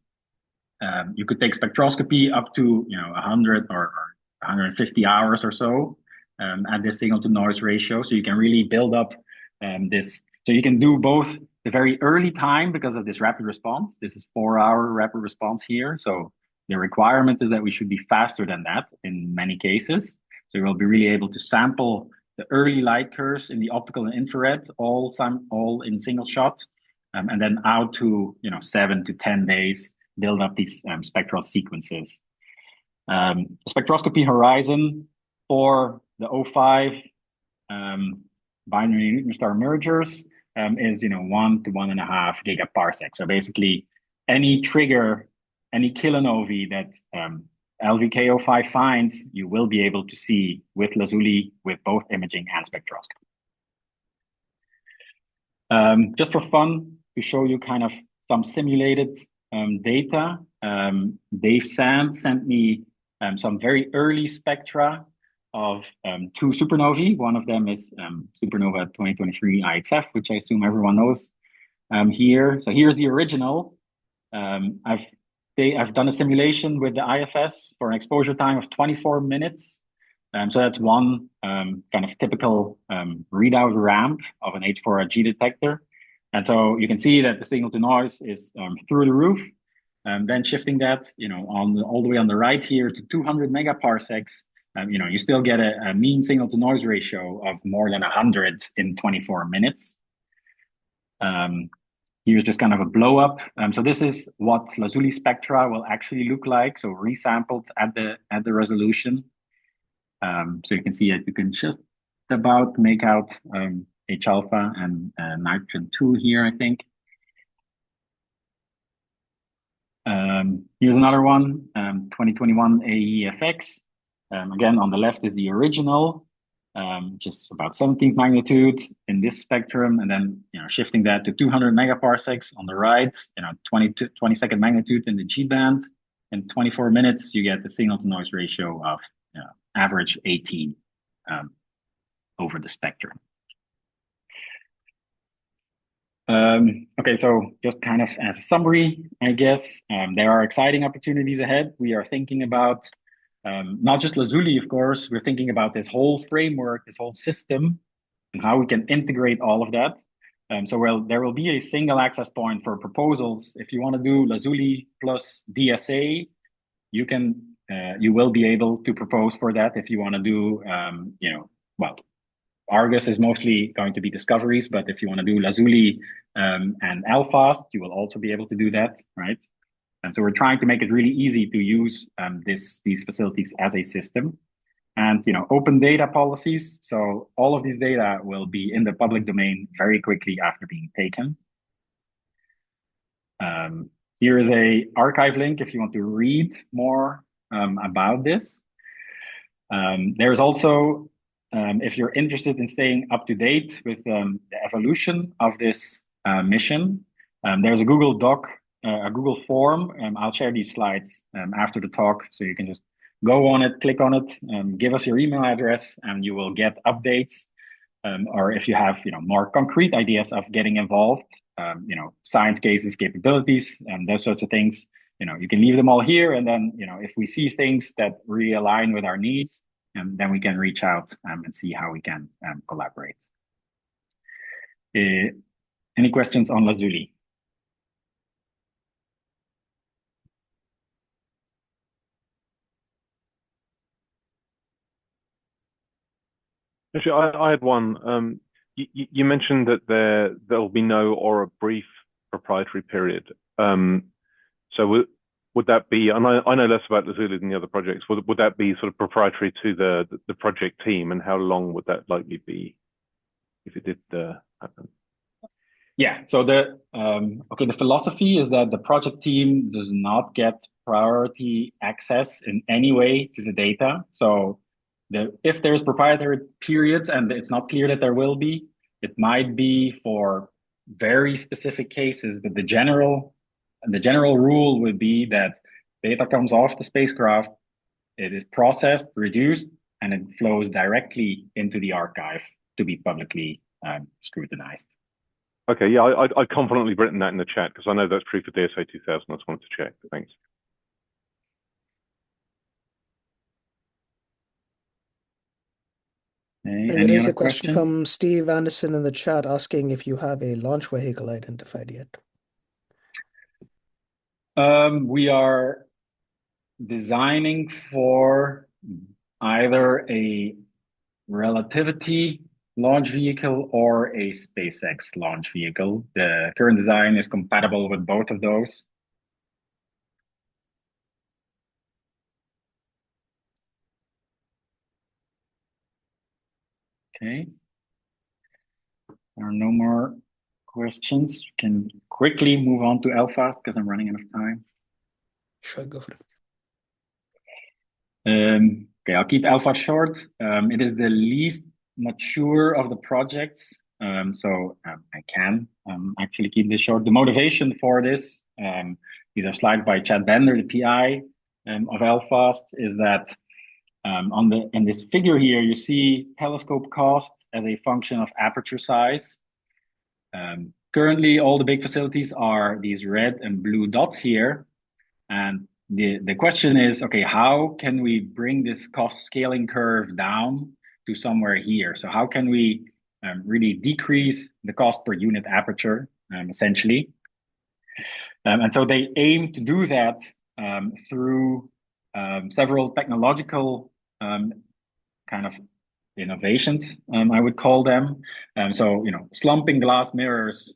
You could take spectroscopy up to 100 or 150 hours or so at this signal to noise ratio. So you can really build up this. So you can do both the very early time because of this rapid response. This is 4-hour rapid response here. So the requirement is that we should be faster than that in many cases. So you will be really able to sample the early light curves in the optical and infrared, all in single shot, and then out to 7 to 10 days, build up these spectral sequences. The spectroscopy horizon for the O5 binary neutron star mergers is 1 to 1.5 gigaparsec. So basically, any trigger, any kilonovae that LVK05 finds, you will be able to see with lazuli with both imaging and spectroscopy. Just for fun, to show you kind of some simulated data, Dave Sand sent me some very early spectra of 2 supernovae. One of them is supernova 2023 IXF, which I assume everyone knows here. So here's the original. I've done a simulation with the IFS for an exposure time of 24 minutes. So that's one kind of typical readout ramp of an H4RG detector. And so you can see that the signal to noise is through the roof. Then shifting that, all the way on the right here to 200 megaparsecs, you still get a mean signal to noise ratio of more than 100 in 24 minutes. Here's just kind of a blow up. So this is what lazuli spectra will actually look like. So resampled at the resolution. So you can see that you can just about make out H alpha and nitrogen 2 here, I think. Here's another one, 2021 AEFX. Again, on the left is the original, just about 17th magnitude in this spectrum, and then shifting that to 200 megaparsecs on the right, 22nd magnitude in the G band. In 24 minutes, you get the signal to noise ratio of average 18 over the spectrum. Okay, so just kind of as a summary, I guess, there are exciting opportunities ahead. We are thinking about not just lazuli, of course, we're thinking about this whole framework, this whole system, and how we can integrate all of that. So there will be a single access point for proposals. If you want to do lazuli plus DSA, you will be able to propose for that. If you want to do, Argus is mostly going to be discoveries, but if you want to do lazuli and alfast, you will also be able to do that, right? And so we're trying to make it really easy to use these facilities as a system. And open data policies. So all of these data will be in the public domain very quickly after being taken. Here is a archive link if you want to read more about this. There's also, if you're interested in staying up to date with the evolution of this mission, there's a Google Doc, a Google form. I'll share these slides after the talk, so you can just go on it, click on it, give us your email address, and you will get updates. Or if you have more concrete ideas of getting involved, science cases, capabilities, and those sorts of things, you can leave them all here. And then if we see things that really align with our needs, then we can reach out and see how we can collaborate. Any questions on Lazuli? Actually, I had one. You mentioned that there'll be no or a brief proprietary period. So would that be? And I know less about Lazuli than the other projects. Would that be sort of proprietary to the project team, and how long would that likely be if it did happen? Yeah. So the philosophy is that the project team does not get priority access in any way to the data. So if there's proprietary periods and it's not clear that there will be, it might be for very specific cases. But the general rule would be that data comes off the spacecraft, it is processed, reduced, and it flows directly into the archive to be publicly scrutinized. Okay, yeah, I confidently written that in the chat because I know that's true for DSA 2000. I just wanted to check. Thanks. And there is a question from Steve Anderson in the chat asking if you have a launch vehicle identified yet. We are designing for either a relativity launch vehicle or a SpaceX launch vehicle. The current design is compatible with both of those. Okay. There are no more questions. We can quickly move on to LFAST because I'm running out of time. Sure, go for it. Okay, I'll keep Alpha short. It is the least mature of the projects, so I can actually keep this short. The motivation for this, these are slides by Chad Bender, the PI of LFAST, is that in this figure here, you see telescope cost as a function of aperture size. Currently, all the big facilities are these red and blue dots here, and the question is, okay, how can we bring this cost scaling curve down to somewhere here? So how can we really decrease the cost per unit aperture, essentially? And so they aim to do that through several technological kind of innovations, I would call them. So, slumping glass mirrors,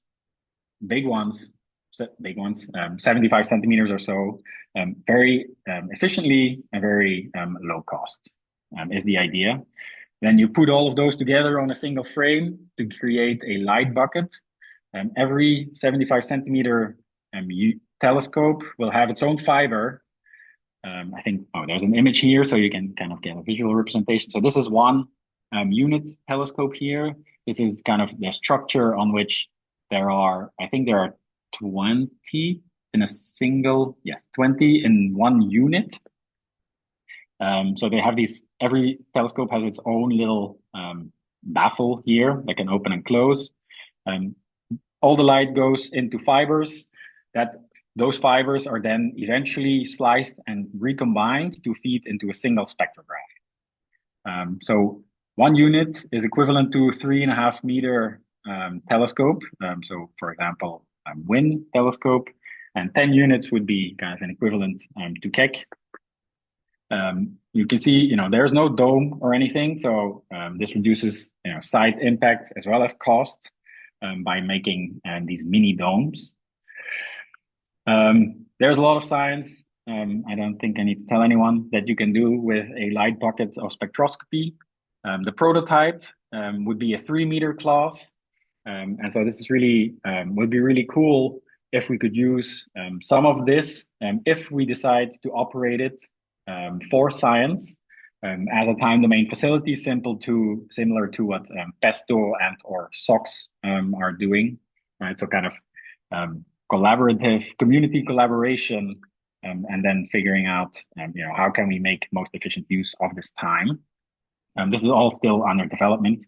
big ones, 75 centimeters or so, very efficiently and very low cost is the idea. Then you put all of those together on a single frame to create a light bucket. Every 75 centimeter telescope will have its own fiber. I think, there's an image here, so you can kind of get a visual representation. So this is one unit telescope here. This is kind of the structure on which there are 20 in a single, 20 in one unit. So they have every telescope has its own little baffle here that can open and close. All the light goes into fibers. Those fibers are then eventually sliced and recombined to feed into a single spectrograph. So one unit is equivalent to 3.5 meter telescope. So for example, WIN telescope, and 10 units would be kind of an equivalent to Keck. You can see, there's no dome or anything. So this reduces, site impact as well as cost by making these mini domes. There's a lot of science. I don't think I need to tell anyone that you can do with a light bucket of spectroscopy. The prototype would be a 3-meter class. And so this is really, would be really cool if we could use some of this, if we decide to operate it for science as a time domain facility, similar to what PESTO and or SOX are doing, right? So kind of collaborative community collaboration and then figuring out, how can we make most efficient use of this time. This is all still under development.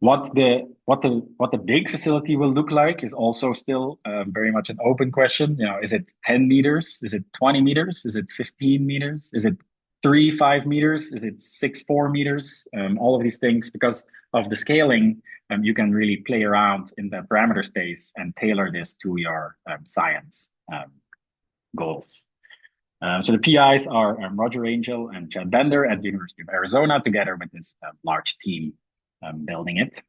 What the big facility will look like is also still very much an open question. Is it 10 meters? Is it 20 meters? Is it 15 meters? Is it 5 meters? Is it 4 meters? All of these things, because of the scaling, you can really play around in the parameter space and tailor this to your science goals. So the PIs are Roger Angel and Chad Bender at the University of Arizona, together with this large team building it.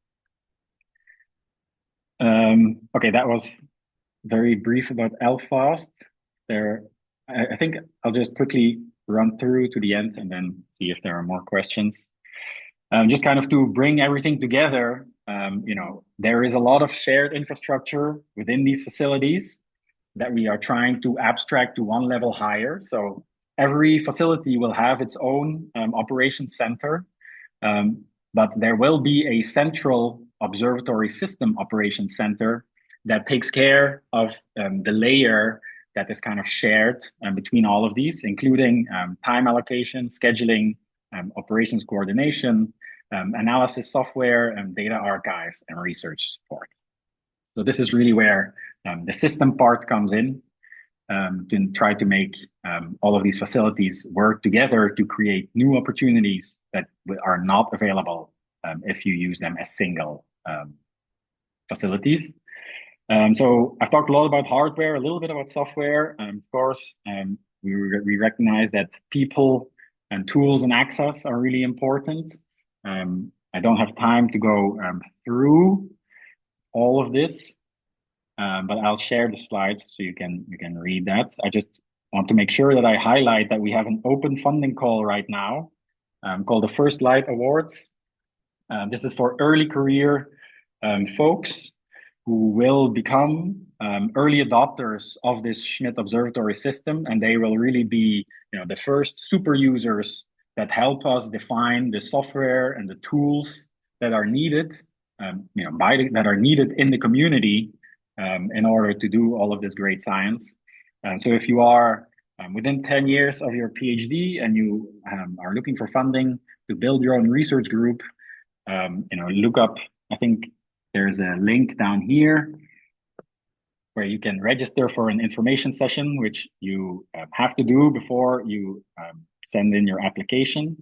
Okay, that was very brief about LFAST. I think I'll just quickly run through to the end and then see if there are more questions. Just kind of to bring everything together, there is a lot of shared infrastructure within these facilities that we are trying to abstract to one level higher. So every facility will have its own operations center, but there will be a central observatory system operations center that takes care of the layer that is kind of shared between all of these, including time allocation, scheduling, operations coordination, analysis software, data archives, and research support. So this is really where the system part comes in, to try to make all of these facilities work together to create new opportunities that are not available if you use them as single facilities. So I've talked a lot about hardware, a little bit about software. Of course, we recognize that people and tools and access are really important. I don't have time to go through all of this, but I'll share the slides so you can read that. I just want to make sure that I highlight that we have an open funding call right now called the First Light Awards. This is for early career folks who will become early adopters of this Schmidt Observatory system, and they will really be, the first super users that help us define the software and the tools that are needed, that are needed in the community in order to do all of this great science. So if you are within 10 years of your PhD and you are looking for funding to build your own research group, look up, I think there's a link down here where you can register for an information session, which you have to do before you send in your application.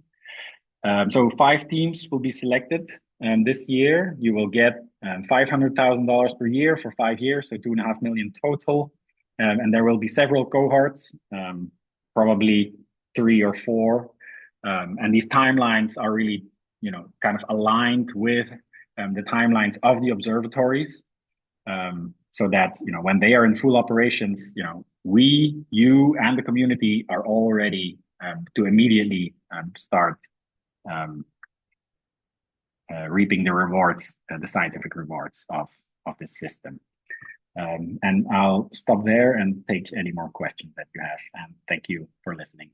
So 5 teams will be selected this year. You will get $500,000 per year for 5 years, so $2.5 million total. And there will be several cohorts, probably 3 or 4. And these timelines are really, kind of aligned with the timelines of the observatories, so that, when they are in full operations, you and the community are all ready to immediately start reaping the rewards, the scientific rewards of this system. And I'll stop there and take any more questions that you have. And thank you for listening.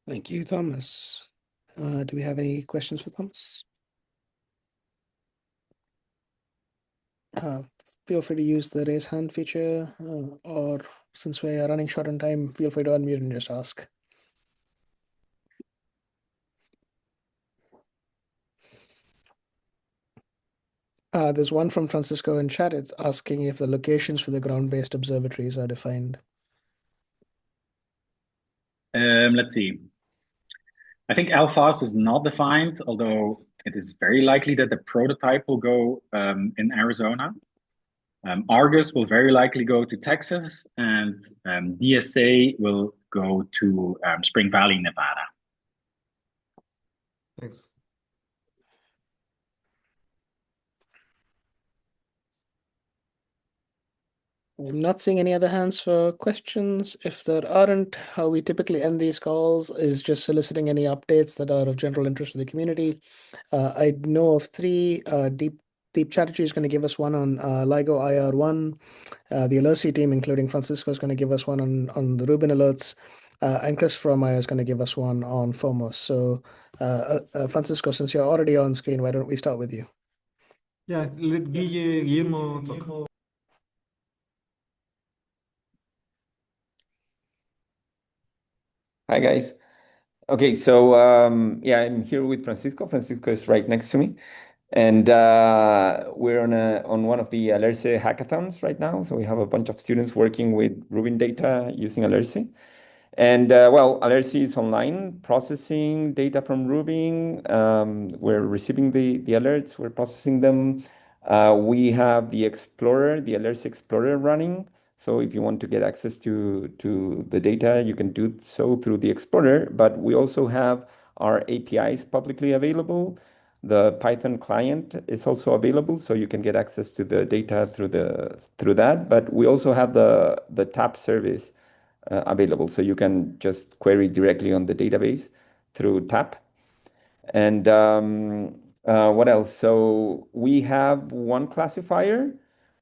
Thank you, Thomas. Do we have any questions for Thomas? Feel free to use the raise hand feature, or since we are running short on time, feel free to unmute and just ask. There's one from Francisco in chat. It's asking if the locations for the ground-based observatories are defined. Let's see. I think LFAS is not defined, although it is very likely that the prototype will go in Arizona. Argus will very likely go to Texas, and DSA will go to Spring Valley, Nevada. Thanks. I'm not seeing any other hands for questions. If there aren't, how we typically end these calls is just soliciting any updates that are of general interest to the community. I know of 3. Deep Chatterjee is going to give us one on LIGO IR1. The Alersi team, including Francisco, is going to give us one on the Rubin alerts. And Chris Frommeyer is going to give us one on FOMOS. So, Francisco, since you're already on screen, why don't we start with you? Yeah, let Guillermo talk. Hi guys. Okay, so yeah, I'm here with Francisco. Francisco is right next to me, and we're on one of the Alerce hackathons right now. So we have a bunch of students working with Rubin data using Alerce. And well, Alerce is online processing data from Rubin. We're receiving the alerts, we're processing them. We have the Explorer, the Alerce Explorer running. So if you want to get access to the data, you can do so through the Explorer. But we also have our APIs publicly available. The Python client is also available, so you can get access to the data through that. But we also have the tap service available. So you can just query directly on the database through TAP. And what else? So we have one classifier,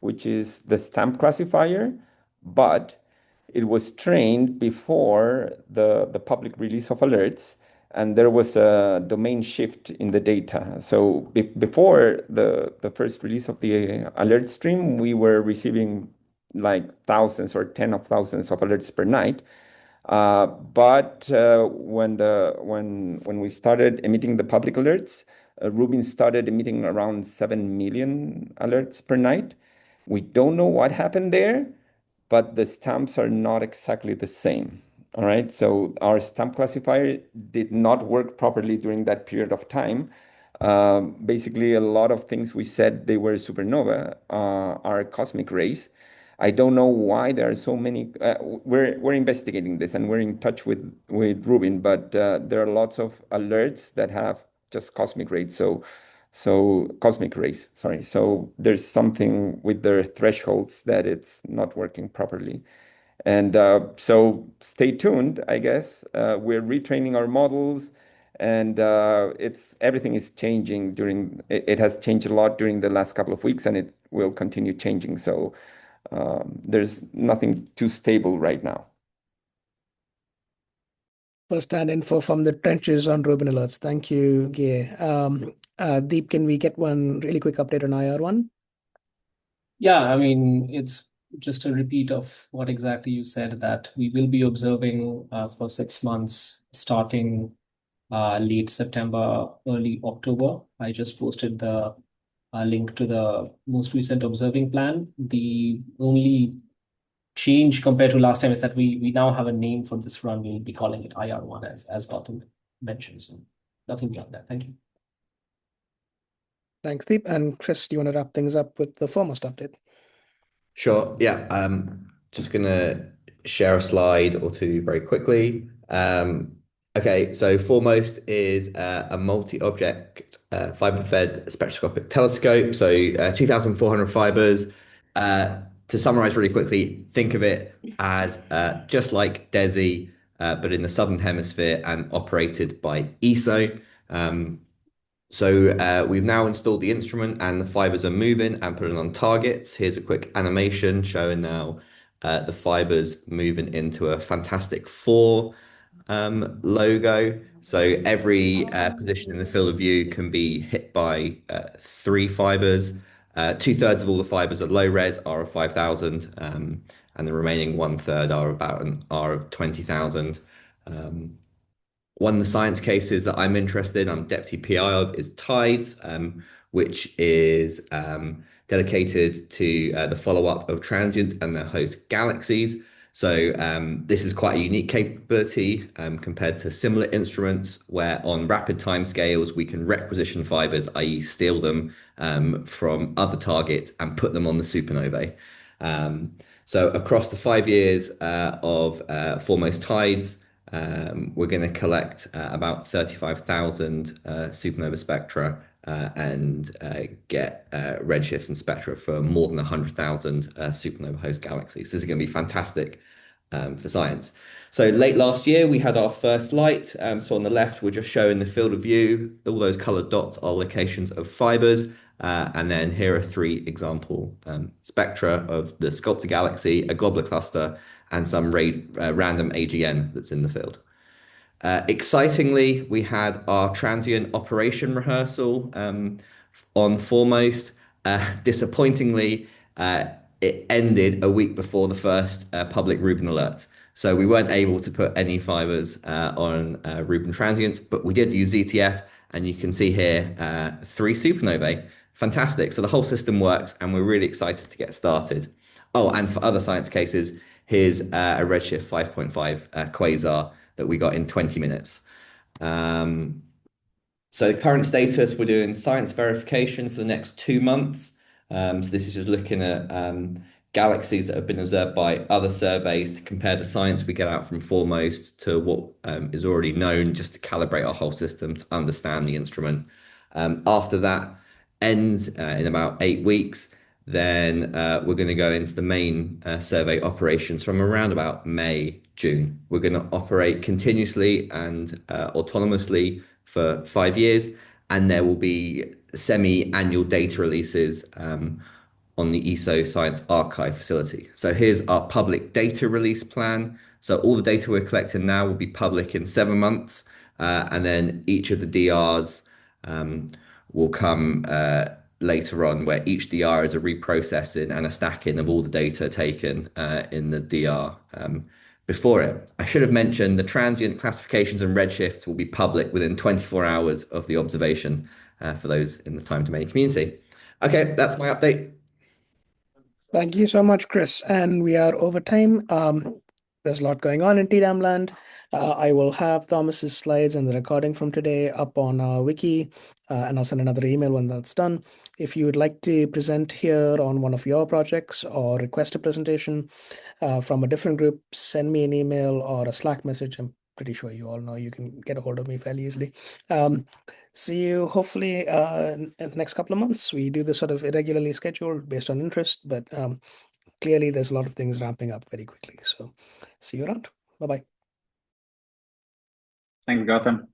which is the stamp classifier, but it was trained before the public release of alerts, and there was a domain shift in the data. So before the first release of the alert stream, we were receiving like thousands or 10 of thousands of alerts per night. But when we started emitting the public alerts, Rubin started emitting around 7 million alerts per night. We don't know what happened there, but the stamps are not exactly the same. All right, so our stamp classifier did not work properly during that period of time. Basically, a lot of things we said they were supernova are cosmic rays. I don't know why there are so many. We're investigating this and we're in touch with Rubin, but there are lots of alerts that have just cosmic rays. So cosmic rays, sorry. So there's something with their thresholds that it's not working properly. And so stay tuned, I guess. We're retraining our models, and it's everything is changing during it has changed a lot during the last couple of weeks, and it will continue changing. So there's nothing too stable right now. First-hand info from the trenches on Rubin alerts. Thank you, Gie. Deep, can we get one really quick update on IR1? Yeah, I mean, it's just a repeat of what exactly you said, that we will be observing for 6 months starting late September, early October. I just posted the link to the most recent observing plan. The only change compared to last time is that we now have a name for this run. We'll be calling it IR1 as Gautam mentioned. So nothing beyond that. Thank you. Thanks, Deep. And Chris, do you want to wrap things up with the foremost update? Sure. Yeah. Just gonna share a slide or two very quickly. Okay. So foremost is a multi-object fiber-fed spectroscopic telescope. So 2,400 fibers. To summarize really quickly, think of it as just like DESI, but in the southern hemisphere and operated by ESO. So we've now installed the instrument and the fibers are moving and putting on targets. Here's a quick animation showing now the fibers moving into a Fantastic Four logo. So every position in the field of view can be hit by 3 fibers. 2/3 of all the fibers are low res, R of 5,000, and the remaining 1/3 are about an R of 20,000. One of the science cases that I'm interested in, I'm deputy PI of, is TIDES, which is dedicated to the follow-up of transients and their host galaxies. So this is quite a unique capability compared to similar instruments where on rapid timescales we can requisition fibers, i.e. steal them from other targets and put them on the supernovae. So across the 5 years of Foremost TIDES, we're going to collect about 35,000 supernova spectra and get redshifts and spectra for more than 100,000 supernova host galaxies. This is going to be fantastic for science. So late last year, we had our first light. So on the left, we're just showing the field of view. All those colored dots are locations of fibers. And then here are 3 example spectra of the Sculptor galaxy, a globular cluster, and some random AGN that's in the field. Excitingly, we had our transient operation rehearsal on Foremost. Disappointingly, it ended a week before the first public Rubin alert. So we weren't able to put any fibers on Rubin transients, but we did use ZTF, and you can see here 3 supernovae. Fantastic. So the whole system works, and we're really excited to get started. Oh, and for other science cases, here's a Redshift 5.5 quasar that we got in 20 minutes. So the current status, we're doing science verification for the next 2 months. So this is just looking at galaxies that have been observed by other surveys to compare the science we get out from Foremost to what is already known, just to calibrate our whole system to understand the instrument. After that ends in about 8 weeks, then we're going to go into the main survey operations from around about May, June. We're going to operate continuously and autonomously for 5 years, and there will be semi-annual data releases on the ESO Science Archive facility. So here's our public data release plan. So all the data we're collecting now will be public in 7 months, and then each of the DRs will come later on, where each DR is a reprocessing and a stacking of all the data taken in the DR before it. I should have mentioned the transient classifications and redshifts will be public within 24 hours of the observation for those in the time domain community. Okay, that's my update. Thank you so much, Chris. And we are over time. There's a lot going on in TDAM land. I will have Thomas's slides and the recording from today up on our wiki, and I'll send another email when that's done. If you would like to present here on one of your projects or request a presentation from a different group, send me an email or a Slack message. I'm pretty sure you all know you can get a hold of me fairly easily. See you hopefully in the next couple of months. We do this sort of irregularly scheduled based on interest, but clearly there's a lot of things ramping up very quickly. So see you around. Bye-bye. Thanks, Gautam.